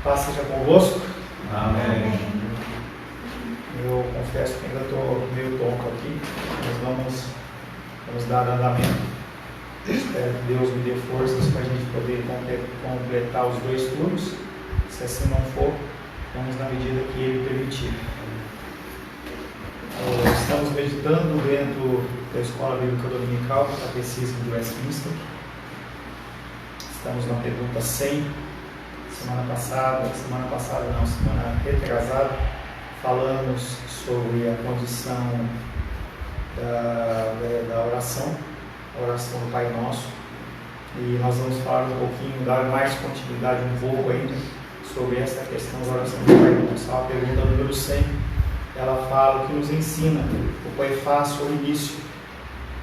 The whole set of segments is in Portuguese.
Paz seja convosco. Amém. Eu confesso que ainda estou meio tonto aqui, mas vamos dar andamento. Espero que Deus me dê forças para a gente poder completar os 2 turnos. Se assim não for, vamos na medida que Ele permitir. Estamos meditando dentro da Escola Bíblica Dominical, do Catecismo de Westminster. Estamos na pergunta 100. Semana retrasada, falamos sobre a condição da oração, a oração do Pai Nosso. E nós vamos falar um pouquinho, dar mais continuidade um pouco ainda sobre essa questão da oração do Pai Nosso. A pergunta número 100, ela fala que nos ensina o prefácio ou início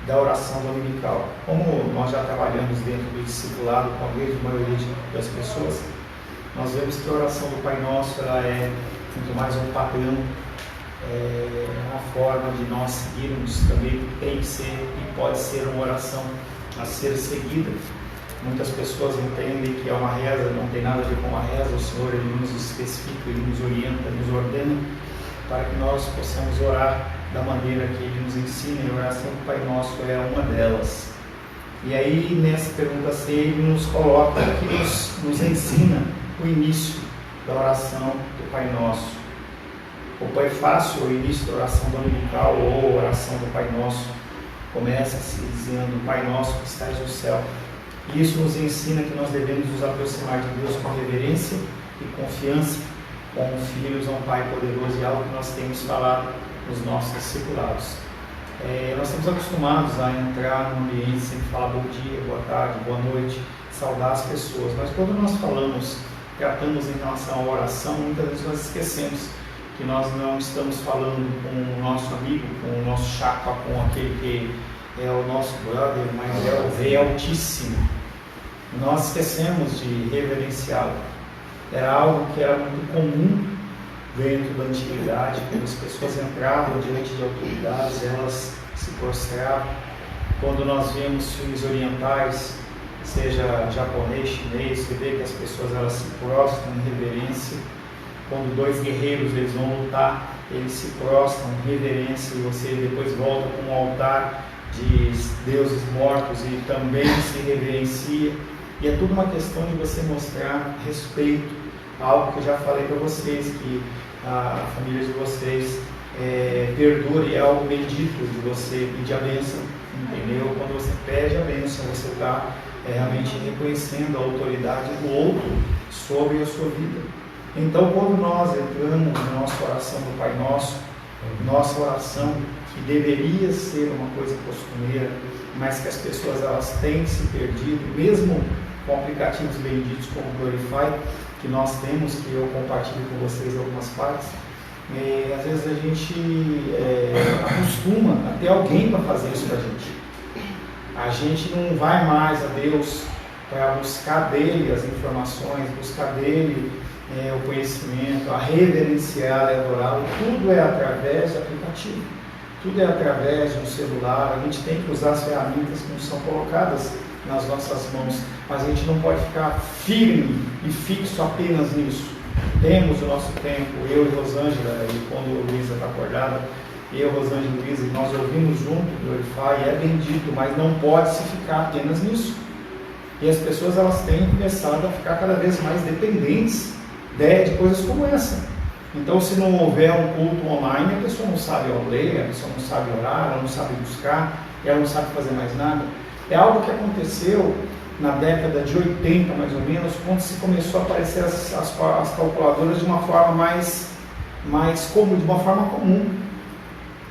da oração dominical. Como nós já trabalhamos dentro do discipulado com a grande maioria das pessoas, nós vemos que a oração do Pai Nosso ela é muito mais um padrão, uma forma de nós seguirmos, também tem que ser e pode ser uma oração a ser seguida. Muitas pessoas entendem que é uma reza, não tem nada a ver com uma reza. O Senhor Ele nos especifica, Ele nos orienta, nos ordena para que nós possamos orar da maneira que Ele nos ensina, e a oração do Pai Nosso é uma delas. E aí nessa pergunta 100 Ele nos coloca, que nos ensina o início da oração do Pai Nosso. O prefácio, o início da oração dominical ou oração do Pai Nosso, começa-se dizendo: Pai Nosso que estás no céu. E isso nos ensina que nós devemos nos aproximar de Deus com reverência e confiança, como filhos a um Pai poderoso, e algo que nós temos falado nos nossos discipulados. Nós estamos acostumados a entrar num ambiente sem falar bom dia, boa tarde, boa noite, saudar as pessoas, mas quando nós tratamos em relação à oração, muitas vezes nós esquecemos que nós não estamos falando com o nosso amigo, com o nosso chapa, com aquele que é o nosso brother, mas é o Rei Altíssimo. Nós esquecemos de reverenciá-lo. Era algo que era muito comum dentro da antiguidade, quando as pessoas entravam diante de autoridades, elas se prostravam. Quando nós vemos filmes orientais, seja japonês, chinês, você vê que as pessoas elas se prostram em reverência. Quando 2 guerreiros eles vão lutar, eles se prostram em reverência, e você depois volta com um altar de deuses mortos e também se reverencia. E é tudo uma questão de você mostrar respeito, algo que eu já falei para vocês, que a família de vocês perdure, é algo bendito de você pedir a bênção, entendeu? Quando você pede a bênção, você está realmente reconhecendo a autoridade do outro sobre a sua vida. Então, quando nós entramos na nossa oração do Pai Nosso, nossa oração, que deveria ser uma coisa costumeira, mas que as pessoas elas têm se perdido, mesmo com aplicativos benditos como o Glorify, que nós temos, que eu compartilho com vocês algumas partes, às vezes a gente acostuma a ter alguém para fazer isso para a gente. A gente não vai mais a Deus para buscar dele as informações, buscar dele o conhecimento, a reverenciar e adorá-lo. Tudo é através de aplicativo, tudo é através de um celular. A gente tem que usar as ferramentas que nos são colocadas nas nossas mãos, mas a gente não pode ficar firme e fixo apenas nisso. Temos o nosso tempo, eu e Rosângela, e quando a Luísa está acordada, eu, Rosângela e Luísa, nós ouvimos junto o Glorify, é bendito, mas não pode se ficar apenas nisso. E as pessoas elas têm começado a ficar cada vez mais dependentes de coisas como essa. Então, se não houver um culto online, a pessoa não sabe ler, a pessoa não sabe orar, ela não sabe buscar, ela não sabe fazer mais nada. É algo que aconteceu na década de 80, mais ou menos, quando se começou a aparecer as calculadoras de uma forma mais comum, de uma forma comum.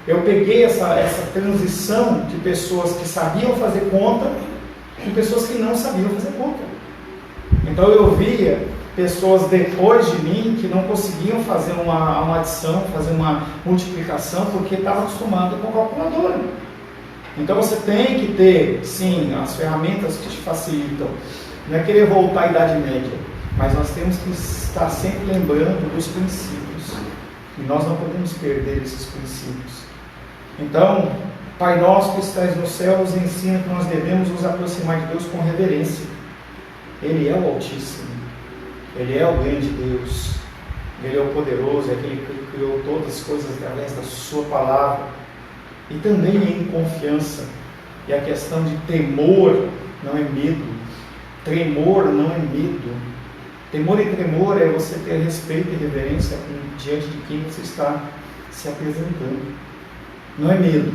Eu peguei essa transição de pessoas que sabiam fazer conta e pessoas que não sabiam fazer conta. Então eu via pessoas depois de mim que não conseguiam fazer uma adição, fazer uma multiplicação, porque estavam acostumados com a calculadora. Então você tem que ter, sim, as ferramentas que te facilitam. Não é querer voltar à Idade Média, mas nós temos que estar sempre lembrando dos princípios. E nós não podemos perder esses princípios. Então, Pai Nosso que estás no céu nos ensina que nós devemos nos aproximar de Deus com reverência. Ele é o Altíssimo. Ele é o grande Deus, Ele é o poderoso, é aquele que criou todas as coisas através da sua palavra. E também em confiança. E a questão de temor não é medo, tremor não é medo. Temor e tremor é você ter respeito e reverência diante de quem você está se apresentando. Não é medo.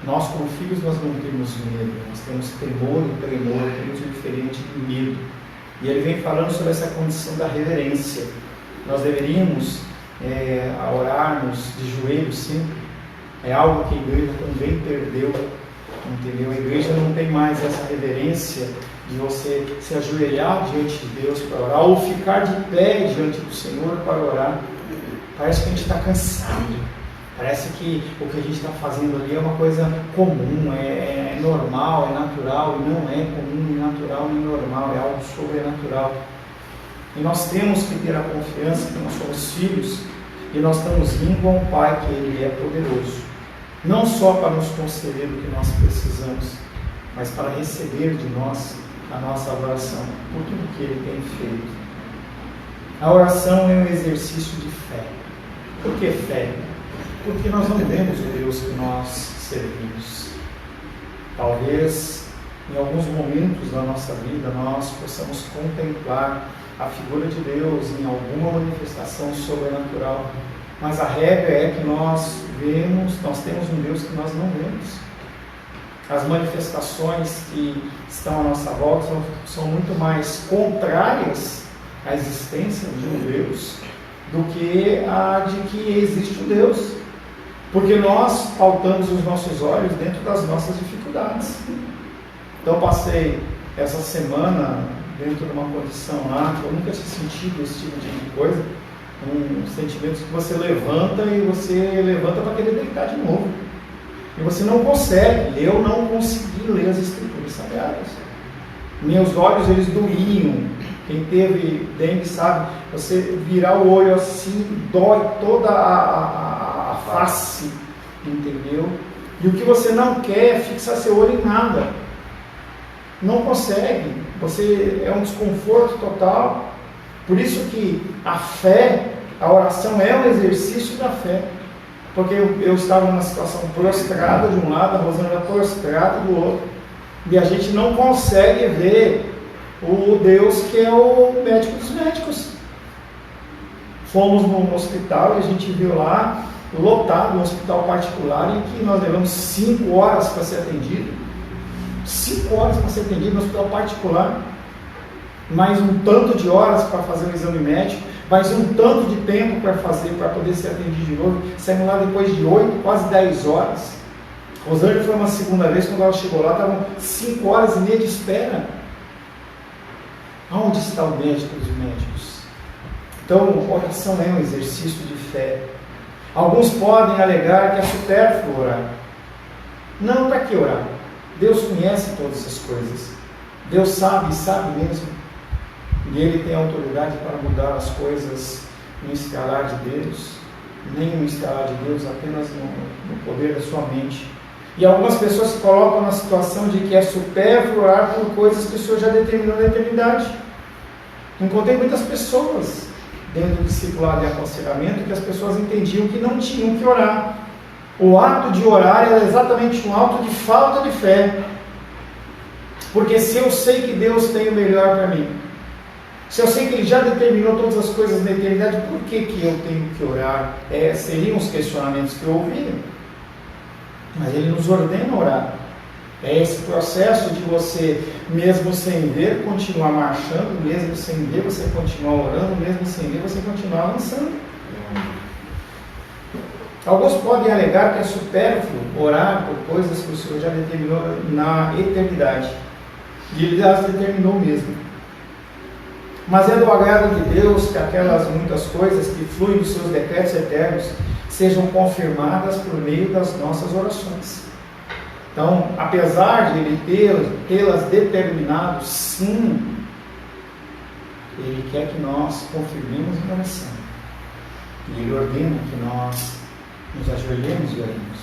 Nós, como filhos, nós não temos medo, nós temos temor e tremor, que é muito diferente de medo. E ele vem falando sobre essa condição da reverência. Nós deveríamos orarmos de joelhos sempre. É algo que a igreja também perdeu, entendeu? A igreja não tem mais essa reverência de você se ajoelhar diante de Deus para orar, ou ficar de pé diante do Senhor para orar. Parece que a gente está cansado. Parece que o que a gente está fazendo ali é uma coisa comum, é normal, é natural, e não é comum, nem natural, nem normal, é algo sobrenatural. E nós temos que ter a confiança que nós somos filhos e nós estamos indo a um Pai que Ele é poderoso, não só para nos conceder o que nós precisamos, mas para receber de nós a nossa oração, por tudo que Ele tem feito. A oração é um exercício de fé. Por que fé? Porque nós não vemos o Deus que nós servimos. Talvez, em alguns momentos da nossa vida, nós possamos contemplar a figura de Deus em alguma manifestação sobrenatural. Mas a regra é que nós temos um Deus que nós não vemos. As manifestações que estão à nossa volta são muito mais contrárias à existência de um Deus do que a de que existe um Deus. Porque nós pautamos os nossos olhos dentro das nossas dificuldades. Então passei essa semana dentro de uma condição lá, que eu nunca tinha sentido esse tipo de coisa, um sentimento que você levanta e você levanta para querer deitar de novo. E você não consegue, eu não consegui ler as Escrituras Sagradas. Meus olhos, eles doíam. Quem teve dengue sabe, você virar o olho assim, dói toda a face, entendeu? E o que você não quer é fixar seu olho em nada. Não consegue. É um desconforto total. Por isso que a fé, a oração é um exercício da fé. Porque eu estava numa situação prostrada de um lado, a Rosana era prostrada do outro. E a gente não consegue ver o Deus que é o médico dos médicos. Fomos no hospital e a gente viu lá, lotado, um hospital particular, em que nós levamos 5 horas para ser atendido. 5 horas para ser atendido no hospital particular. Mais um tanto de horas para fazer o exame médico, mais um tanto de tempo para poder ser atendido de novo. Saímos lá depois de 8, quase 10 horas. Rosângela foi uma segunda vez, quando ela chegou lá, estavam 5 horas e meia de espera. Aonde está o médico dos médicos? Então, oração é um exercício de fé. Alguns podem alegar que é supérfluo orar. Não, para que orar? Deus conhece todas as coisas. Deus sabe, sabe mesmo. E Ele tem autoridade para mudar as coisas no estalar de Deus. Nem no estalar de Deus, apenas no poder da sua mente. E algumas pessoas se colocam na situação de que é supérfluo orar por coisas que o Senhor já determinou na eternidade. Encontrei muitas pessoas dentro do discipulado e aconselhamento que as pessoas entendiam que não tinham que orar. O ato de orar era exatamente um ato de falta de fé. Porque se eu sei que Deus tem o melhor para mim, se eu sei que Ele já determinou todas as coisas na eternidade, por que eu tenho que orar? Seriam os questionamentos que eu ouvia. Mas Ele nos ordena orar. É esse processo de você, mesmo sem ver, continuar marchando, mesmo sem ver, você continuar orando, mesmo sem ver, você continuar avançando. Alguns podem alegar que é supérfluo orar por coisas que o Senhor já determinou na eternidade. E Ele as determinou mesmo. Mas é do agrado de Deus que aquelas muitas coisas que fluem dos seus decretos eternos sejam confirmadas por meio das nossas orações. Então, apesar de Ele tê-las determinado, sim, Ele quer que nós confirmemos em oração. E Ele ordena que nós nos ajoelhemos e oremos.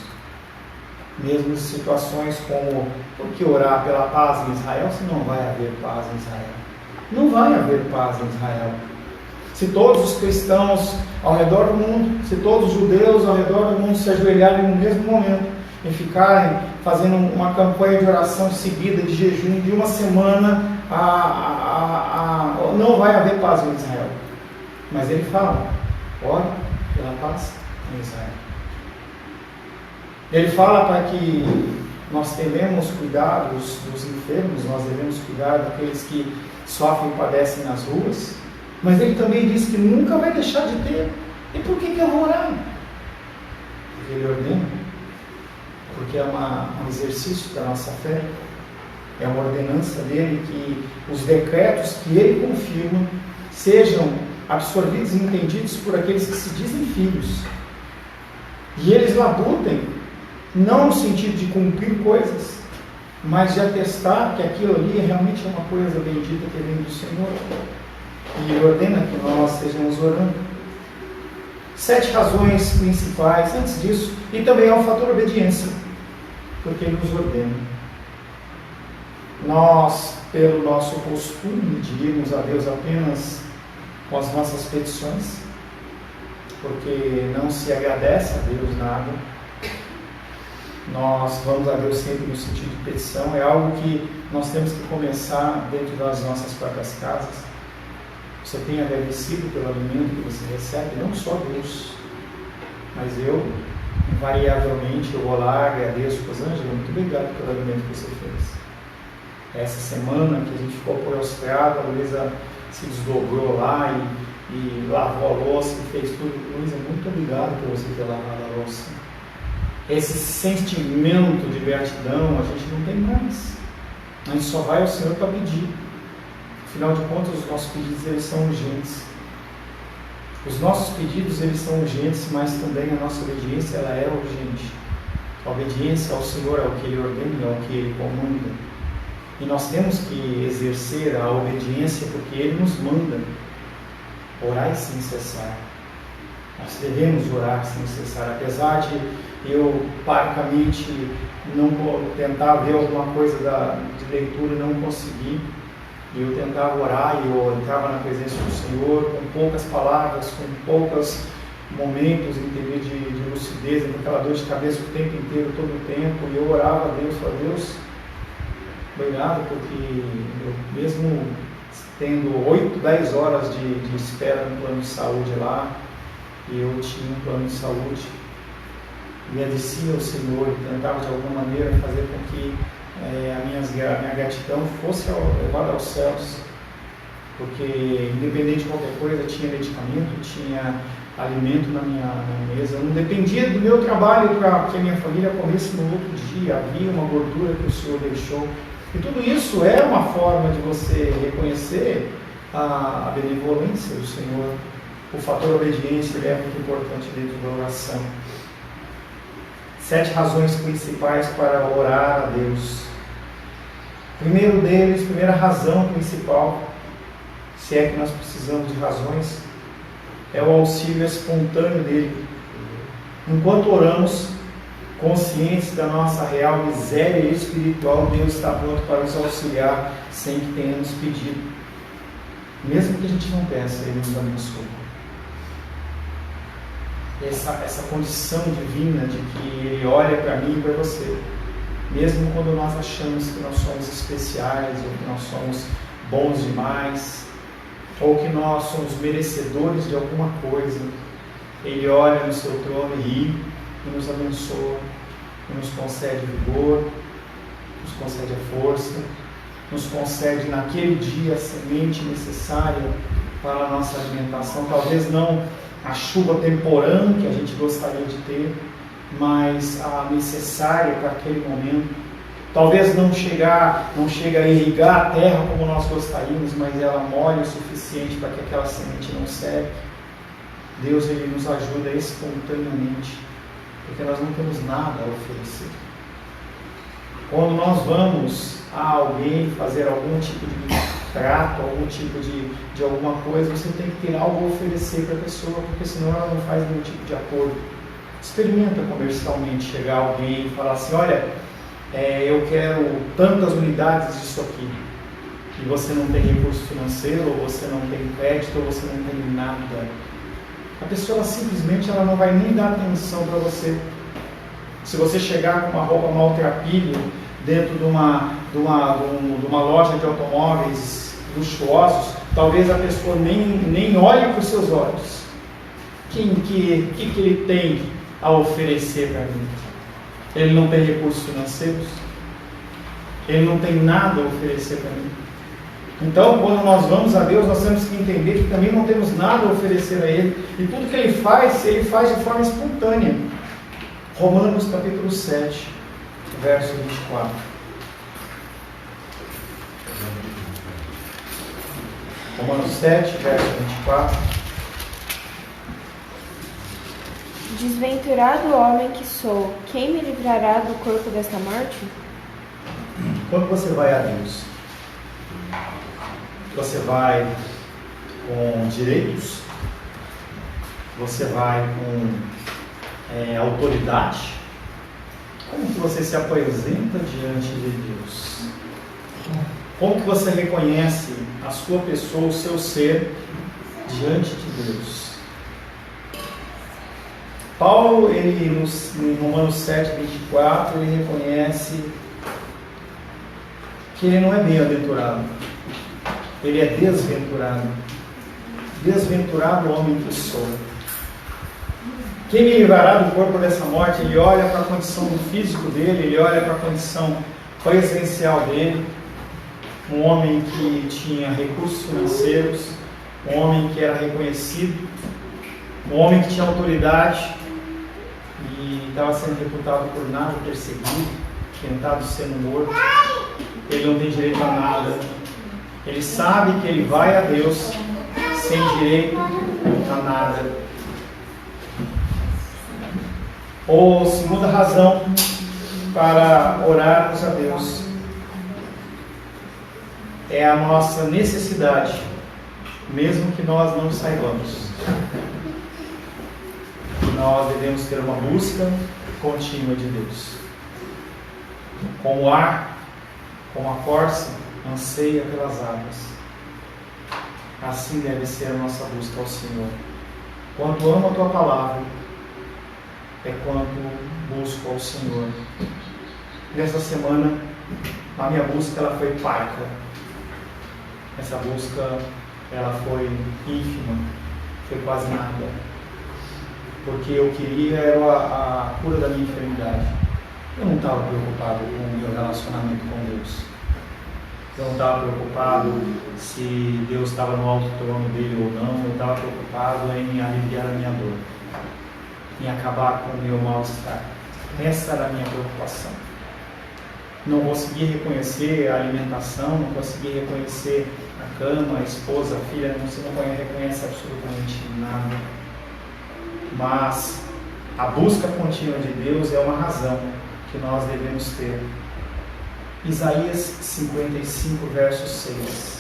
Mesmo em situações como, por que orar pela paz em Israel se não vai haver paz em Israel? Não vai haver paz em Israel. Se todos os cristãos ao redor do mundo, se todos os judeus ao redor do mundo se ajoelharem no mesmo momento e ficarem fazendo uma campanha de oração seguida, de jejum, de uma semana, não vai haver paz em Israel. Mas ele fala, ore pela paz em Israel. Ele fala para que nós devemos cuidar dos enfermos, nós devemos cuidar daqueles que sofrem e padecem nas ruas, mas ele também diz que nunca vai deixar de ter. E por que eu vou orar? Porque ele ordena, porque é um exercício da nossa fé, é uma ordenança dele que os decretos que ele confirma sejam absorvidos e entendidos por aqueles que se dizem filhos, e eles labutem, não no sentido de cumprir coisas, mas de atestar que aquilo ali realmente é uma coisa bendita que vem do Senhor. E ele ordena que nós estejamos orando. 7 razões principais antes disso, e também é um fator obediência, porque ele nos ordena. Nós, pelo nosso costume de irmos a Deus apenas com as nossas petições, porque não se agradece a Deus nada, nós vamos a Deus sempre no sentido de petição, é algo que nós temos que começar dentro das nossas próprias casas. Você tem agradecido pelo alimento que você recebe, não só Deus, mas eu, invariavelmente, eu vou lá, agradeço, pois Ângela, muito obrigado pelo alimento que você fez. Essa semana que a gente ficou prostrado, a Luísa se desdobrou lá e lavou a louça e fez tudo. Luísa, muito obrigado por você ter lavado a louça. Esse sentimento de gratidão a gente não tem mais. A gente só vai ao Senhor para pedir. Afinal de contas, os nossos pedidos eles são urgentes. Os nossos pedidos eles são urgentes, mas também a nossa obediência ela é urgente. A obediência ao Senhor é o que Ele ordena, é o que Ele comanda. E nós temos que exercer a obediência porque Ele nos manda. Orar sem cessar. Nós devemos orar sem cessar, apesar de eu parcamente não tentar ver alguma coisa de leitura e não conseguir. Eu tentava orar e eu entrava na presença do Senhor com poucas palavras, com poucos momentos de lucidez, com aquela dor de cabeça o tempo inteiro, todo o tempo. E eu orava a Deus, falava, Deus, obrigado, porque eu mesmo tendo 8, 10 horas de espera no plano de saúde lá, e eu tinha um plano de saúde, agradecia ao Senhor e tentava de alguma maneira fazer com que a minha gratidão fosse levada aos céus, porque independente de qualquer coisa, tinha medicamento, tinha alimento na minha mesa, não dependia do meu trabalho para que a minha família comesse no outro dia, havia uma gordura que o Senhor deixou, e tudo isso é uma forma de você reconhecer a benevolência do Senhor. O fator obediência é muito importante dentro da oração. 7 razões principais para orar a Deus. Primeira razão principal, se é que nós precisamos de razões, é o auxílio espontâneo dele. Enquanto oramos, conscientes da nossa real miséria espiritual, Deus está pronto para nos auxiliar sem que tenhamos pedido. Mesmo que a gente não peça, Ele nos abençoa. Essa condição divina de que Ele olha para mim e para você, mesmo quando nós achamos que nós somos especiais, ou que nós somos bons demais, ou que nós somos merecedores de alguma coisa, Ele olha no seu trono e ri, e nos abençoa, e nos concede vigor, nos concede a força, nos concede naquele dia a semente necessária para a nossa alimentação, talvez não a chuva temporã que a gente gostaria de ter, mas a necessária para aquele momento. Talvez não chegue a irrigar a terra como nós gostaríamos, mas ela molha o suficiente para que aquela semente não seque. Deus Ele nos ajuda espontaneamente, porque nós não temos nada a oferecer. Quando nós vamos a alguém fazer algum tipo de trato, algum tipo de alguma coisa, você tem que ter algo a oferecer para a pessoa, porque senão ela não faz nenhum tipo de acordo. Experimenta comercialmente chegar alguém e falar assim, olha, eu quero tantas unidades disso aqui. e você não tem recurso financeiro, ou você não tem crédito, ou você não tem nada, a pessoa simplesmente ela não vai nem dar atenção para você. Se você chegar com uma roupa maltrapilha dentro de uma loja de automóveis luxuosos, talvez a pessoa nem olhe para os seus olhos. O que ele tem a oferecer para mim? Ele não tem recursos financeiros? Ele não tem nada a oferecer para mim? Então, quando nós vamos a Deus, nós temos que entender que também não temos nada a oferecer a Ele. E tudo que Ele faz de forma espontânea. Romanos capítulo 7, verso 24. Romanos 7, verso 24. Desventurado homem que sou, quem me livrará do corpo desta morte? Quando você vai a Deus, você vai com direitos, você vai com autoridade. Como que você se apresenta diante de Deus? Como que você reconhece a sua pessoa, o seu ser diante de Deus? Paulo, em Romanos 7, 24, ele reconhece que ele não é bem-aventurado, ele é desventurado. Desventurado homem que sou. Quem me livrará do corpo dessa morte? Ele olha para a condição do físico dele, ele olha para a condição presencial dele. Um homem que tinha recursos financeiros, um homem que era reconhecido, um homem que tinha autoridade e estava sendo reputado por nada, perseguido, tentado sendo morto. Ele não tem direito a nada. Ele sabe que ele vai a Deus sem direito a nada. Ou segunda razão para orarmos a Deus é a nossa necessidade, mesmo que nós não saibamos. Nós devemos ter uma busca contínua de Deus. Como o ar, como a corça anseia pelas águas, assim deve ser a nossa busca ao Senhor. Quanto amo a Tua palavra, é quanto busco ao Senhor. Nessa semana, a minha busca ela foi parca. Essa busca ela foi ínfima, foi quase nada. Porque eu queria era a cura da minha enfermidade. Eu não estava preocupado com o meu relacionamento com Deus. Eu não estava preocupado se Deus estava no alto trono dele ou não. Eu estava preocupado em aliviar a minha dor, em acabar com o meu mal-estar. Essa era a minha preocupação. Não consegui reconhecer a alimentação, não consegui reconhecer a cama, a esposa, a filha, você não reconhece absolutamente nada. Mas a busca contínua de Deus é uma razão que nós devemos ter. Isaías 55, verso 6.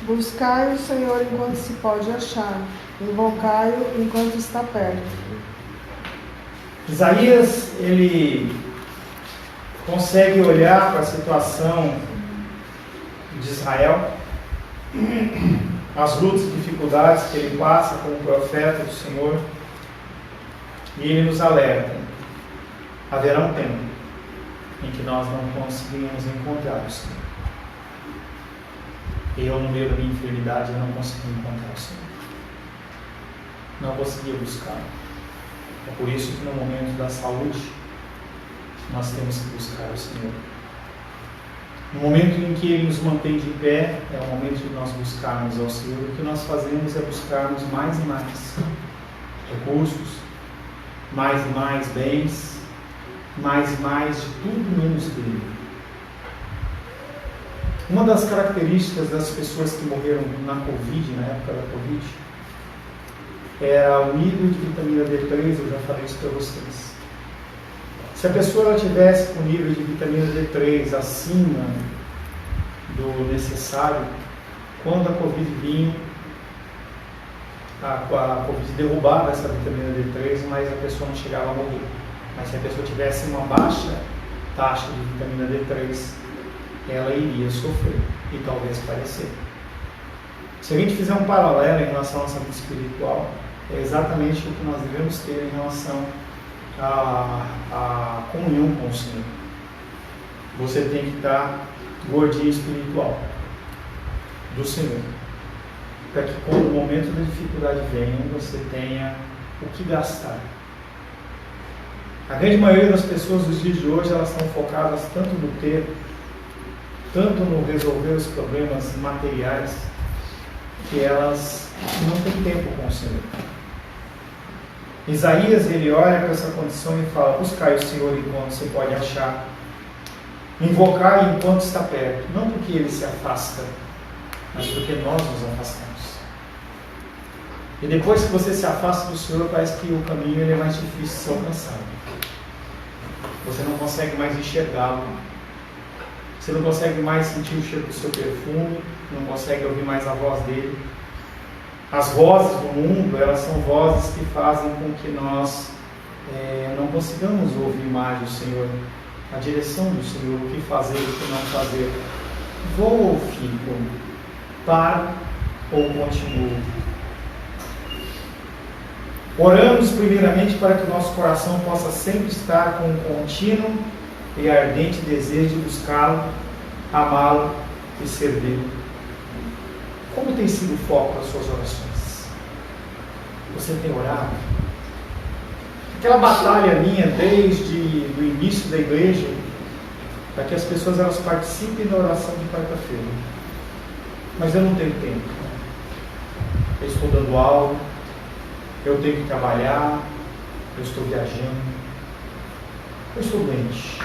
Buscai o Senhor enquanto se pode achar, invocai-o enquanto está perto. Isaías, ele consegue olhar para a situação de Israel, as lutas e dificuldades que ele passa como profeta do Senhor, e ele nos alerta: haverá um tempo em que nós não conseguimos encontrar o Senhor. Eu, no meio da minha enfermidade, não consegui encontrar o Senhor. Não conseguia buscar. É por isso que no momento da saúde, nós temos que buscar o Senhor. No momento em que Ele nos mantém de pé, é o momento de nós buscarmos ao Senhor. O que nós fazemos é buscarmos mais e mais recursos, mais e mais bens, mais e mais de tudo menos dele. Uma das características das pessoas que morreram na Covid, na época da Covid, era o nível de vitamina D3, eu já falei isso para vocês. Se a pessoa tivesse com nível de vitamina D3 acima do necessário quando a Covid vinha, a Covid derrubava essa vitamina D3, mas a pessoa não chegava a morrer. Mas se a pessoa tivesse uma baixa taxa de vitamina D3, ela iria sofrer e talvez falecer. Se a gente fizer um paralelo em relação à nossa vida espiritual, é exatamente o que nós devemos ter em relação à comunhão com o Senhor. Você tem que estar gordinho espiritual do Senhor, para que quando o momento da dificuldade venha, você tenha o que gastar. A grande maioria das pessoas dos dias de hoje, elas estão focadas tanto no ter, tanto no resolver os problemas materiais, que elas não têm tempo com o Senhor. Isaías, ele olha para essa condição e fala: buscai o Senhor enquanto se pode achar, invocai enquanto está perto, não porque ele se afasta, mas porque nós nos afastamos. E depois que você se afasta do Senhor, parece que o caminho ele é mais difícil de ser alcançado. Você não consegue mais enxergá-lo. Você não consegue mais sentir o cheiro do seu perfume, não consegue ouvir mais a voz dele. As vozes do mundo, elas são vozes que fazem com que nós não consigamos ouvir mais o Senhor, a direção do Senhor, o que fazer, o que não fazer. Vou ou fico? Paro ou continuo? Oramos primeiramente para que o nosso coração possa sempre estar com um contínuo e ardente desejo de buscá-lo, amá-lo e servi-lo. Como tem sido o foco das suas orações? Você tem orado? Aquela batalha minha desde o início da igreja, para que as pessoas elas participem da oração de quarta-feira. Mas eu não tenho tempo. Eu estou dando aula, eu tenho que trabalhar, eu estou viajando, eu estou doente.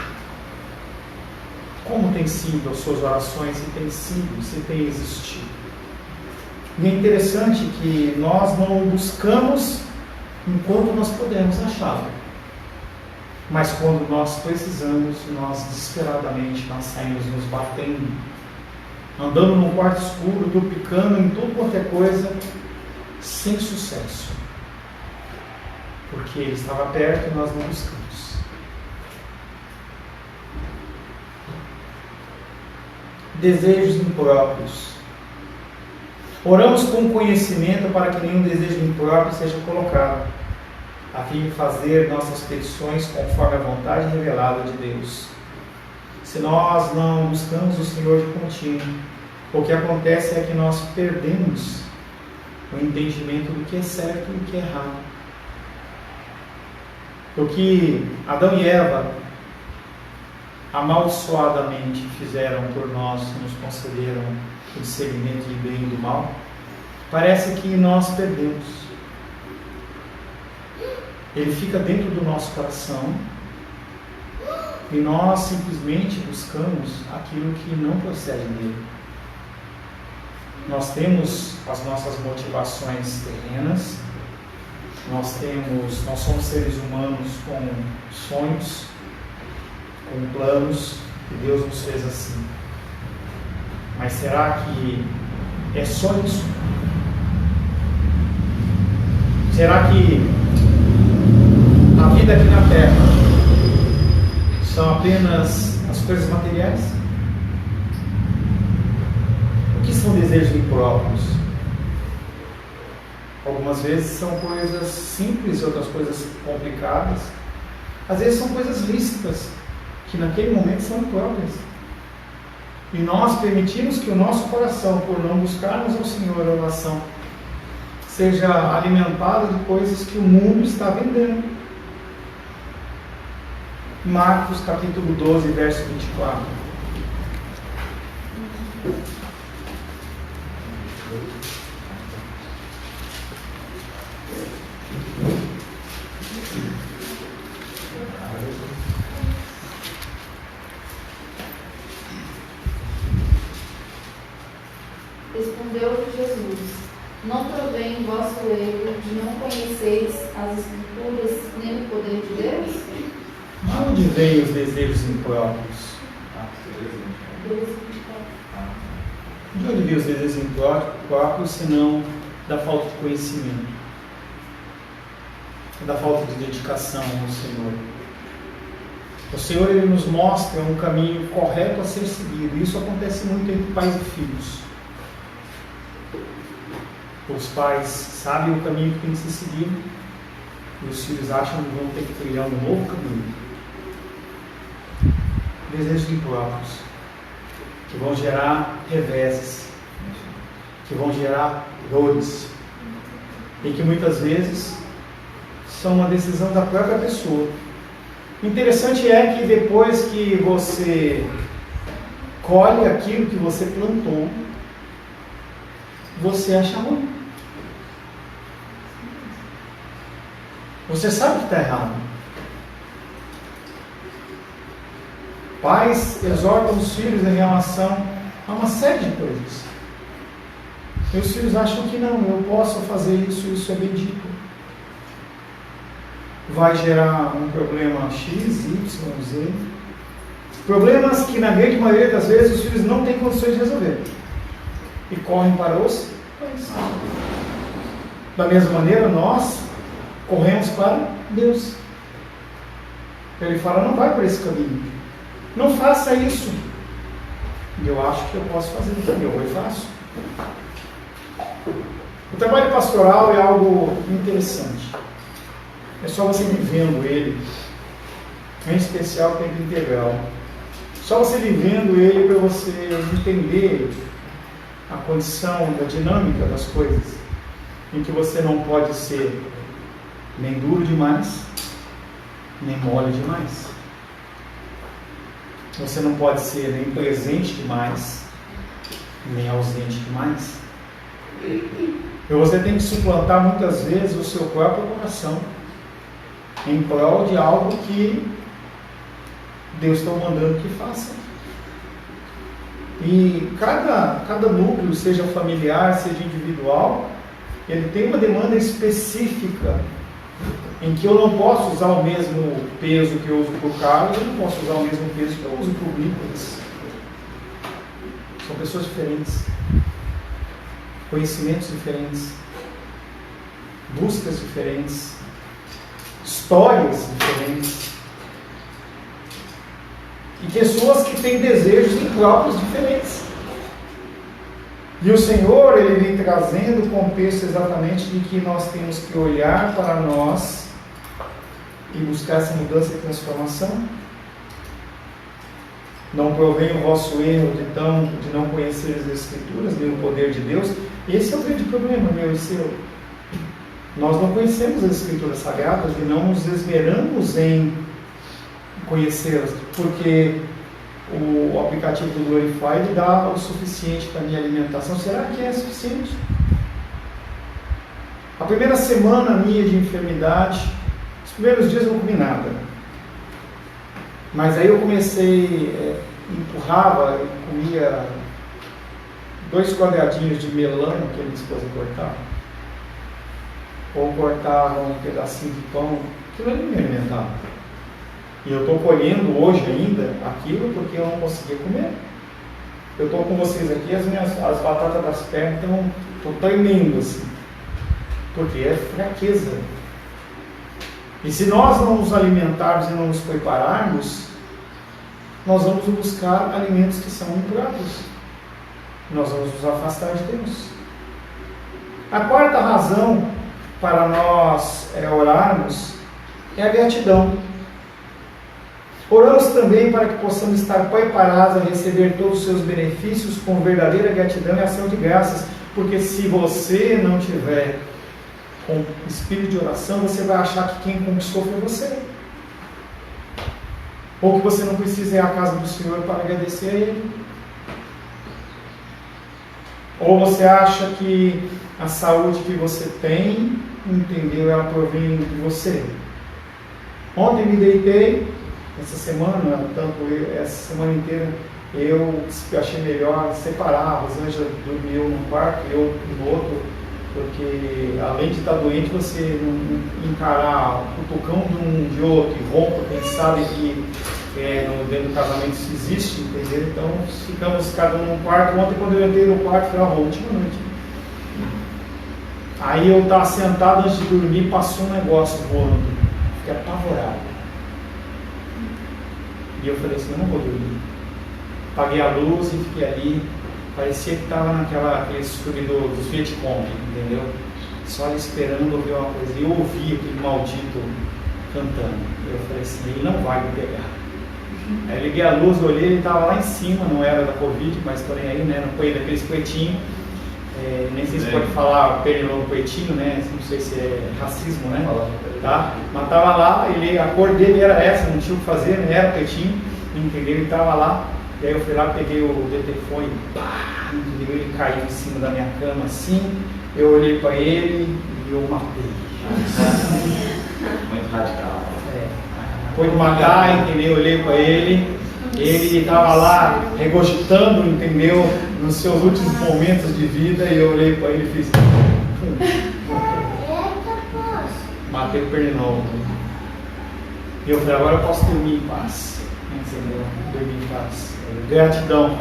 Como tem sido as suas orações? Se tem sido, se tem existido? E é interessante que nós não buscamos enquanto nós podemos achá-lo. Mas quando nós precisamos, nós desesperadamente nós saímos nos batendo, andando num quarto escuro, duplicando em tudo quanto é coisa, sem sucesso. Porque ele estava perto e nós não buscamos. Desejos impróprios. Oramos com conhecimento para que nenhum desejo impróprio seja colocado, a fim de fazer nossas petições conforme a vontade revelada de Deus. Se nós não buscamos o Senhor de contínuo, o que acontece é que nós perdemos o entendimento do que é certo e do que é errado. O que Adão e Eva amaldiçoadamente fizeram por nós, nos concederam o discernimento de bem e do mal, parece que nós perdemos. Ele fica dentro do nosso coração e nós simplesmente buscamos aquilo que não procede dele. Nós temos as nossas motivações terrenas, nós somos seres humanos com sonhos, com planos, e Deus nos fez assim. Mas será que é só isso? Será que a vida aqui na Terra são apenas as coisas materiais? O que são desejos impróprios? Algumas vezes são coisas simples, outras coisas complicadas. Às vezes são coisas lícitas, que naquele momento são impróprias. E nós permitimos que o nosso coração, por não buscarmos ao Senhor a oração, seja alimentado de coisas que o mundo está vendendo. Marcos capítulo 12, verso 24. Respondeu-lhe Jesus: não provém vosso erro de não conheceis as Escrituras nem o poder de Deus? De onde vêm os desejos impróprios? 12:24. De onde veio os desejos próprios, senão da falta de conhecimento, da falta de dedicação ao Senhor. O Senhor, Ele nos mostra um caminho correto a ser seguido. Isso acontece muito entre pais e filhos. Os pais sabem o caminho que tem que ser seguido e os filhos acham que vão ter que trilhar um novo caminho. Desejos impróprios, que vão gerar reveses, que vão gerar dores, e que muitas vezes são uma decisão da própria pessoa. O interessante é que depois que você colhe aquilo que você plantou, você acha ruim. Você sabe que está errado. Pais exortam os filhos em relação a uma série de coisas. E os filhos acham que não, eu posso fazer isso, isso é bendito. Vai gerar um problema X, Y, Z. Problemas que na grande maioria das vezes os filhos não têm condições de resolver. E correm para os pais. Da mesma maneira, nós corremos para Deus. Ele fala, não vai por esse caminho. Não faça isso. E eu acho que eu posso fazer, então eu vou e faço. O trabalho pastoral é algo interessante. É só você vivendo ele, em especial o tempo integral. Só você vivendo ele para você entender a condição, da dinâmica das coisas, em que você não pode ser nem duro demais, nem mole demais. Você não pode ser nem presente demais, nem ausente demais. E você tem que suplantar muitas vezes o seu próprio coração em prol de algo que Deus está mandando que faça. E cada núcleo, seja familiar, seja individual, ele tem uma demanda específica em que eu não posso usar o mesmo peso que eu uso para o Carlos, eu não posso usar o mesmo peso que eu uso para o Nicolas. São pessoas diferentes, conhecimentos diferentes, buscas diferentes, histórias diferentes, e pessoas que têm desejos impróprios diferentes. E o Senhor, Ele vem trazendo o contexto exatamente de que nós temos que olhar para nós e buscar essa mudança e transformação. Não provém o vosso erro de não conhecer as Escrituras, nem o poder de Deus. Esse é o grande problema, meu e seu. Nós não conhecemos as Escrituras Sagradas e não nos esmeramos em conhecê-las, porque o aplicativo do Glorify dá o suficiente para a minha alimentação. Será que é suficiente? A primeira semana minha de enfermidade, os primeiros dias eu não comi nada. Mas aí eu comecei, empurrava e comia 2 quadradinhos de melão que a minha esposa cortava. Ou cortava um pedacinho de pão, aquilo ali me alimentava. E eu estou colhendo hoje ainda aquilo porque eu não conseguia comer. Eu estou com vocês aqui, as batatas das pernas estão tremendo assim. Porque é fraqueza. E se nós não nos alimentarmos e não nos prepararmos, nós vamos buscar alimentos que são impróprios. Nós vamos nos afastar de Deus. A quarta razão para nós orarmos é a gratidão. Oramos também para que possamos estar preparados a receber todos os seus benefícios com verdadeira gratidão e ação de graças, porque se você não tiver com espírito de oração, você vai achar que quem conquistou foi você. Ou que você não precisa ir à casa do Senhor para agradecer a Ele. Ou você acha que a saúde que você tem, entendeu, ela provém de você. Ontem me deitei, essa semana inteira, eu achei melhor separar. A Rosângela dormiu num quarto, eu no outro, porque além de estar doente, você não encarar o cutucão de outro, e rompa, quem sabe que dentro do casamento isso existe, entendeu? Então ficamos cada um num quarto. Ontem, quando eu entrei no quarto, foi a última noite. Aí eu estava sentado antes de dormir, passou um negócio voando. Fiquei apavorado. E eu falei assim, eu não vou dormir. Apaguei a luz e fiquei ali. Parecia que estava naquele escuro dos Vietcong, entendeu? Só ali esperando ouvir uma coisa. E eu ouvi aquele maldito cantando. Eu falei assim, ele não vai me pegar. Aí eu liguei a luz, olhei, ele estava lá em cima, não era da Covid, mas porém aí, né, no coelho daqueles coetinhos. Nem sei se pode falar pernilongo coetinho, né? Não sei se é racismo, né? Tá? Mas estava lá, a cor dele era essa, não tinha o que fazer, né? Era coetinho, entendeu? Ele estava lá. E aí eu fui lá, peguei o detefone, pá, entendeu? Ele caiu em cima da minha cama assim, eu olhei para ele e eu matei. Muito radical. Foi matar, entendeu? Eu olhei para ele estava lá regurgitando, entendeu? Nos seus últimos momentos de vida, e eu olhei para ele e fiz. Matei o pernilongo. E eu falei, agora eu posso dormir em paz. Entendeu? Dormir em paz. Gratidão,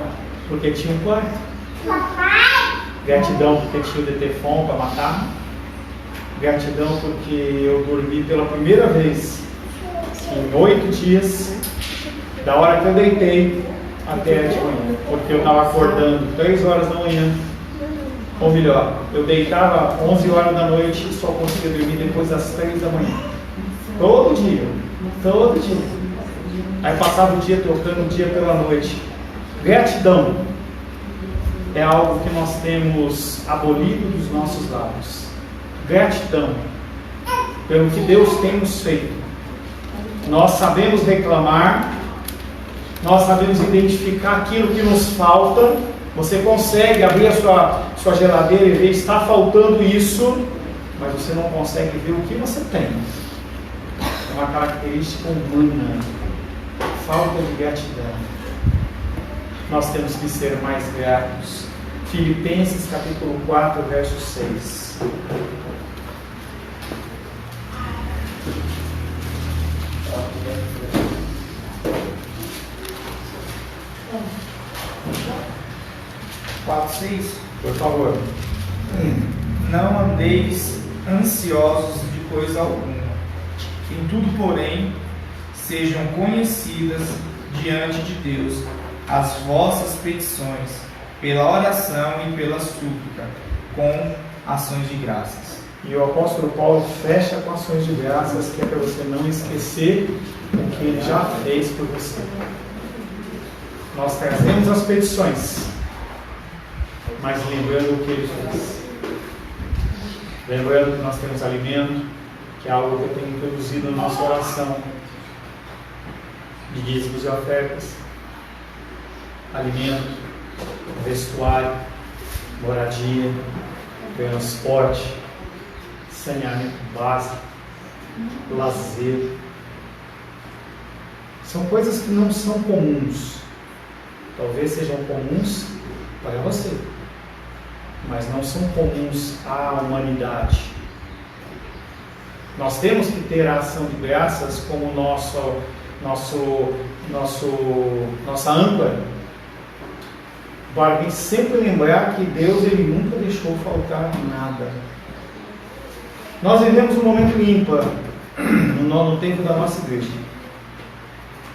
porque tinha um quarto. Gratidão, porque tinha o detefon para matar. Gratidão, porque eu dormi pela primeira vez em 8 dias, da hora que eu deitei até de manhã, porque eu estava acordando 3 horas da manhã, ou melhor, eu deitava 11 horas da noite e só conseguia dormir depois das 3 da manhã. Todo dia. Aí passava o dia trocando o dia pela noite. Gratidão é algo que nós temos abolido dos nossos lábios. Gratidão pelo que Deus tem nos feito. Nós sabemos reclamar, nós sabemos identificar aquilo que nos falta. Você consegue abrir a sua geladeira e ver que está faltando isso, mas você não consegue ver o que você tem. É uma característica humana. Falta de gratidão. Nós temos que ser mais gratos. Filipenses capítulo 4, verso 6. Por favor. Não andeis ansiosos de coisa alguma. Em tudo, porém, sejam conhecidas diante de Deus as vossas petições, pela oração e pela súplica, com ações de graças. E o apóstolo Paulo fecha com ações de graças, que é para você não esquecer o que ele já fez por você. Nós trazemos as petições, mas lembrando o que ele fez. Lembrando que nós temos alimento, que é algo que eu tenho introduzido na nossa oração de dízimos e ofertas. Alimento, vestuário, moradia, transporte, saneamento básico, lazer. São coisas que não são comuns. Talvez sejam comuns para você, mas não são comuns à humanidade. Nós temos que ter a ação de graças como nossa âncora, para a gente sempre lembrar que Deus ele nunca deixou faltar nada. Nós vivemos um momento ímpar no tempo da nossa igreja.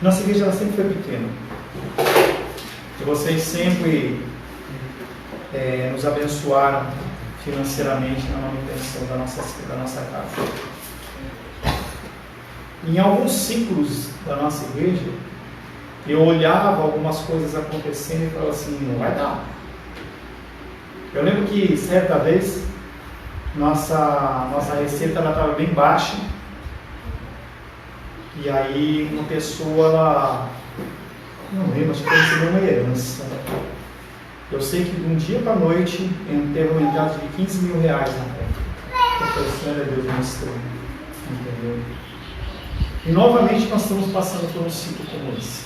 Nossa igreja ela sempre foi pequena. E vocês sempre nos abençoaram financeiramente na manutenção da nossa casa. Em alguns ciclos da nossa igreja, eu olhava algumas coisas acontecendo e falava assim, não vai dar. Eu lembro que certa vez nossa receita estava bem baixa, e aí uma pessoa, não lembro, acho que recebeu uma herança. Eu sei que de um dia para a noite teve uma entrada de 15 mil reais na conta. Eu falei assim, olha Deus, mostrou, entendeu? E novamente nós estamos passando por um ciclo como esse.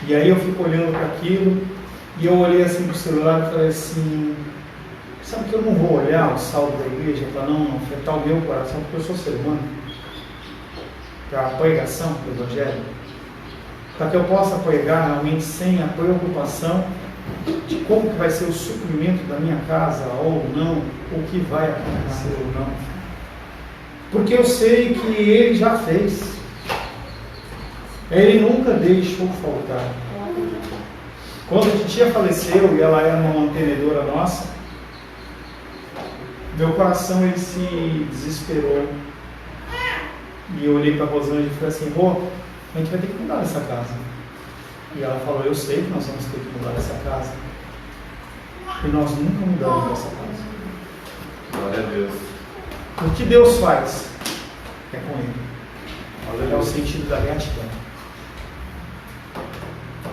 E aí eu fico olhando para aquilo, e eu olhei assim para o celular e falei assim, sabe que eu não vou olhar o saldo da igreja para não afetar o meu coração, porque eu sou ser humano, para a pregação do Evangelho. para que eu possa pregar realmente sem a preocupação de como que vai ser o suprimento da minha casa ou não, o que vai acontecer ou não. Porque eu sei que Ele já fez. Ele nunca deixou faltar. Quando a titia faleceu e ela era uma mantenedora nossa, meu coração ele se desesperou. E eu olhei para a Rosângela e falei assim: Rô, a gente vai ter que mudar essa casa. E ela falou: eu sei que nós vamos ter que mudar essa casa. E nós nunca mudamos essa casa. Glória a Deus. O que Deus faz é com Ele. É o sentido da gratidão.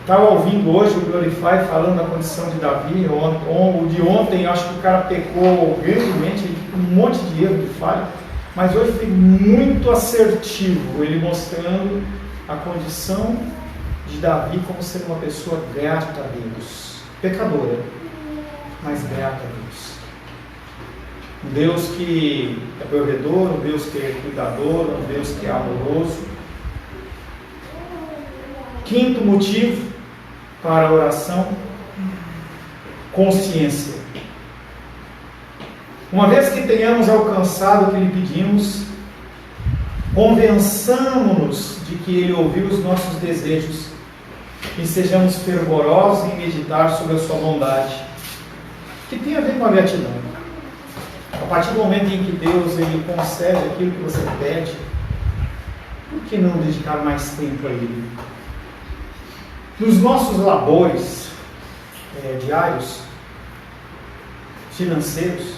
Estava ouvindo hoje o Glorify falando da condição de Davi, o de ontem, acho que o cara pecou grandemente, um monte de erro, de falha, mas hoje foi muito assertivo, ele mostrando a condição de Davi como ser uma pessoa grata a Deus, pecadora, mas grata a Deus. Um Deus que é provedor, um Deus que é cuidador, um Deus que é amoroso. Quinto motivo para a oração: consciência. Uma vez que tenhamos alcançado o que lhe pedimos, convençamos-nos de que Ele ouviu os nossos desejos e sejamos fervorosos em meditar sobre a sua bondade, que tem a ver com a gratidão. A partir do momento em que Deus ele concede aquilo que você pede, por que não dedicar mais tempo a Ele? Nos nossos labores diários, financeiros,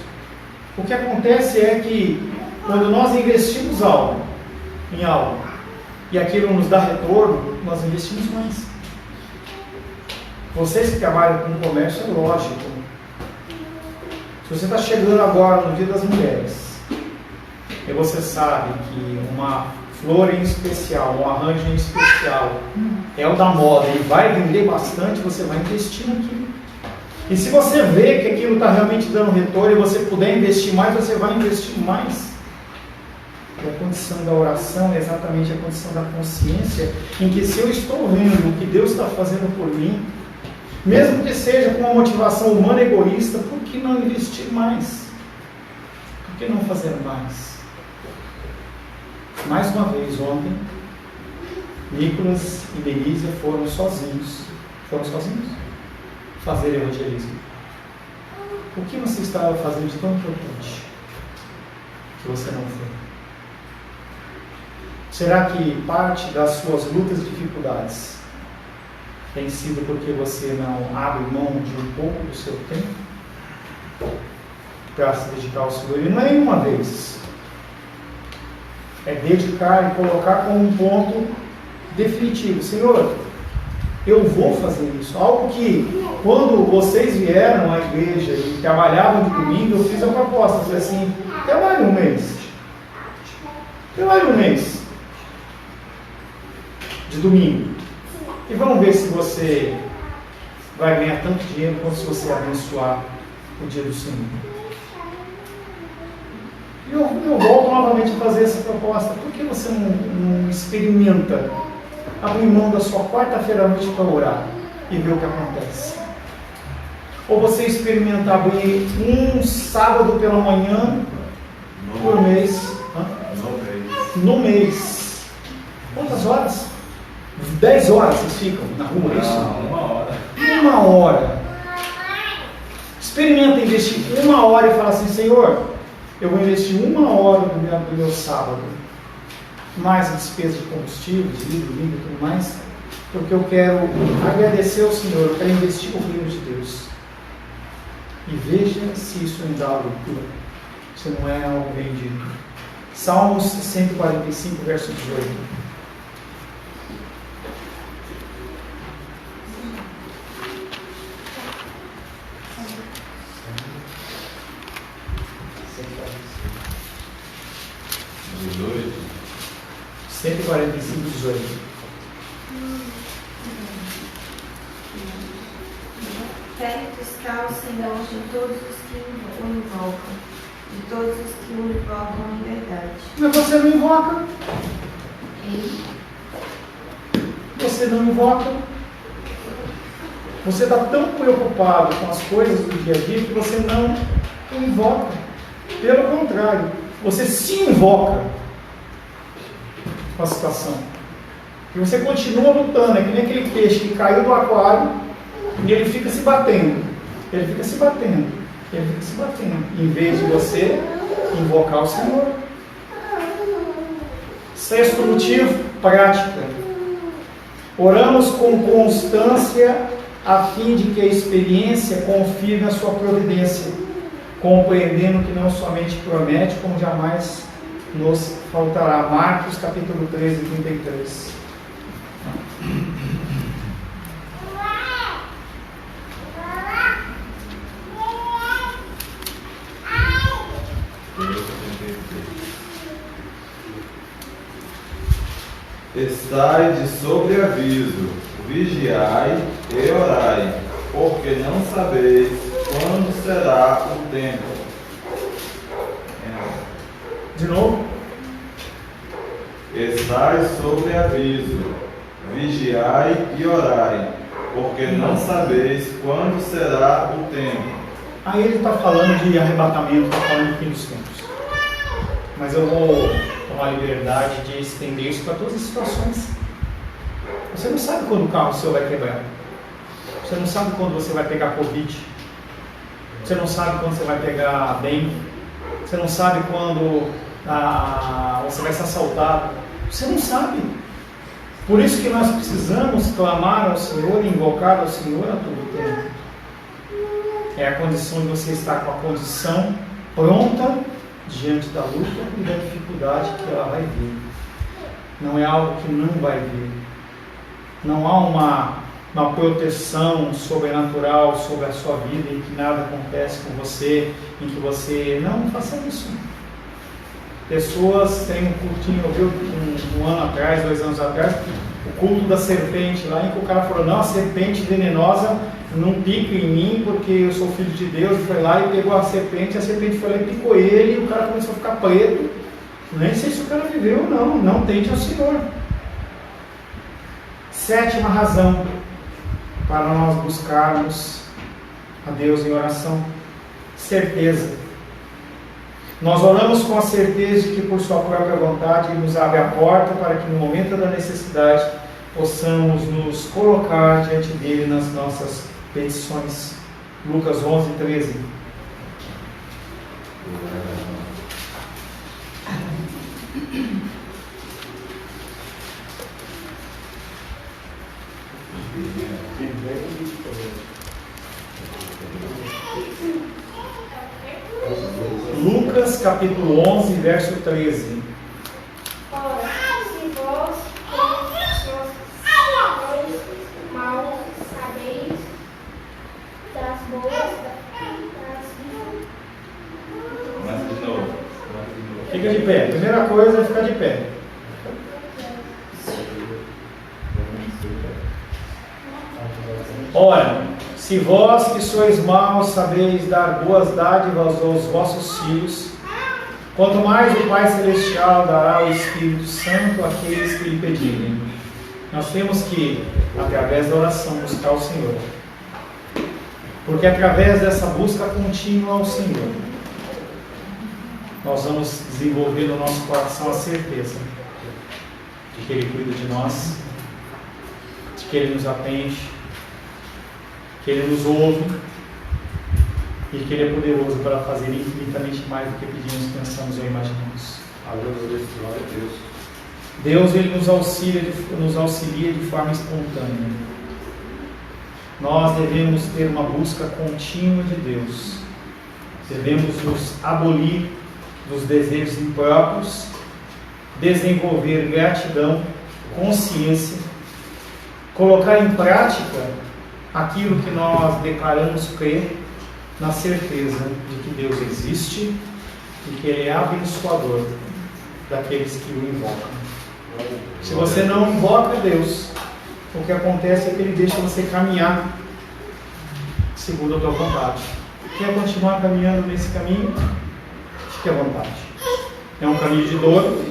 o que acontece é que quando nós investimos em algo e aquilo nos dá retorno, nós investimos mais. Vocês que trabalham com comércio, é lógico. Se você está chegando agora no Dia das Mulheres e você sabe que uma flor em especial, um arranjo em especial é o da moda e vai vender bastante, você vai investir naquilo. E se você vê que aquilo está realmente dando retorno e você puder investir mais, você vai investir mais. E a condição da oração é exatamente a condição da consciência, em que se eu estou vendo o que Deus está fazendo por mim, mesmo que seja com uma motivação humana egoísta, por que não investir mais? Por que não fazer mais? Mais uma vez, ontem, Nicolas e Denise foram sozinhos fazer evangelismo. O que você estava fazendo de tão importante que você não foi? Será que parte das suas lutas e dificuldades tem sido porque você não abre mão de um pouco do seu tempo para se dedicar ao Senhor? E não é nenhuma vez. É dedicar e colocar como um ponto definitivo. Senhor, eu vou fazer isso. Algo que, quando vocês vieram à igreja e trabalhavam de domingo, eu fiz a proposta. Eu falei assim: trabalhe um mês. Trabalhe um mês de domingo. E vamos ver se você vai ganhar tanto dinheiro quanto se você abençoar o dia do Senhor. E eu volto novamente a fazer essa proposta. Por que você não experimenta abrir mão da sua quarta-feira à noite para orar e ver o que acontece? Ou você experimenta abrir um sábado pela manhã por mês? No mês. Quantas horas? 10 horas vocês ficam na rua, é isso? Uma hora. Experimenta investir 1 hora e fala assim: Senhor, eu vou investir 1 hora do meu sábado, mais a despesa de combustível, de livro e tudo mais, porque eu quero agradecer ao Senhor, eu quero investir no reino de Deus. E veja se isso não dá loucura, se não é algo bendito. Salmos 145, verso 18. De 145, 18. Perto está o Senhor de todos os que o invocam, de todos os que o invocam em verdade. Mas você não invoca. você não invoca. Você está tão preocupado com as coisas do dia a dia que você não invoca. Pelo contrário, você se invoca com a situação. E você continua lutando, é que nem aquele peixe que caiu do aquário e ele fica se batendo. Ele fica se batendo. Ele fica se batendo. Em vez de você invocar o Senhor. Sexto motivo, prática. Oramos com constância a fim de que a experiência confirme a sua providência, compreendendo que não somente promete, como jamais nos faltará. Marcos capítulo 13, 33. Estai de sobreaviso, vigiai e orai, porque não sabeis quando será o tempo. De novo. Estai sobre aviso, vigiai e orai, porque não sabeis quando será o tempo. Aí ele está falando de arrebatamento, está falando de fim dos tempos. Mas eu vou tomar a liberdade de estender isso para todas as situações. Você não sabe quando o carro seu vai quebrar. Você não sabe quando você vai pegar Covid. Você não sabe quando você vai pegar dengue. Você não sabe quando você vai ser assaltado. Você não sabe. Por isso que nós precisamos clamar ao Senhor e invocar ao Senhor a todo tempo. É a condição de você estar com a condição pronta diante da luta e da dificuldade que ela vai vir. Não é algo que não vai vir. Não há uma proteção sobrenatural sobre a sua vida em que nada acontece com você, em que você... Não faça isso. Pessoas têm um cultinho, eu vi um ano atrás, 2 anos atrás, o culto da serpente lá, em que o cara falou, não, a serpente venenosa não pica em mim porque eu sou filho de Deus, e foi lá e pegou a serpente foi lá e picou ele, e o cara começou a ficar preto. Nem sei se o cara viveu ou não, não tente ao Senhor. 7ª razão para nós buscarmos a Deus em oração: certeza. Nós oramos com a certeza de que por sua própria vontade Ele nos abre a porta para que no momento da necessidade possamos nos colocar diante dele nas nossas petições. Lucas 11, 13. Lucas capítulo 11, verso 13. Ora, se vós mal sabeis das boas Começa de novo. Fica de pé. Primeira coisa é ficar de pé. Ora, se vós que sois maus sabeis dar boas dádivas aos vossos filhos, quanto mais o Pai Celestial dará o Espírito Santo àqueles que lhe pedirem. Nós temos que, através da oração, buscar o Senhor. Porque através dessa busca contínua ao Senhor, nós vamos desenvolver no nosso coração a certeza de que Ele cuida de nós, de que Ele nos atende, que Ele nos ouve e que Ele é poderoso para fazer infinitamente mais do que pedimos, pensamos ou imaginamos. Glória a Deus. Deus Ele nos auxilia de forma espontânea. Nós devemos ter uma busca contínua de Deus. Devemos nos abolir dos desejos impróprios, desenvolver gratidão, consciência, colocar em prática aquilo que nós declaramos crer, na certeza de que Deus existe e que Ele é abençoador daqueles que o invocam. Se você não invoca Deus, o que acontece é que Ele deixa você caminhar segundo a tua vontade. Quer continuar caminhando nesse caminho? Fique à vontade. É um caminho de dor,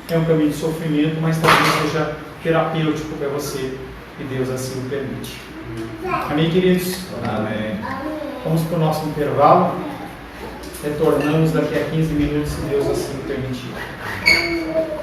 é um caminho de sofrimento, mas talvez seja terapêutico para você, e Deus assim o permite. Amém, queridos? Amém. Vamos para o nosso intervalo. Retornamos daqui a 15 minutos, se Deus assim o permitir.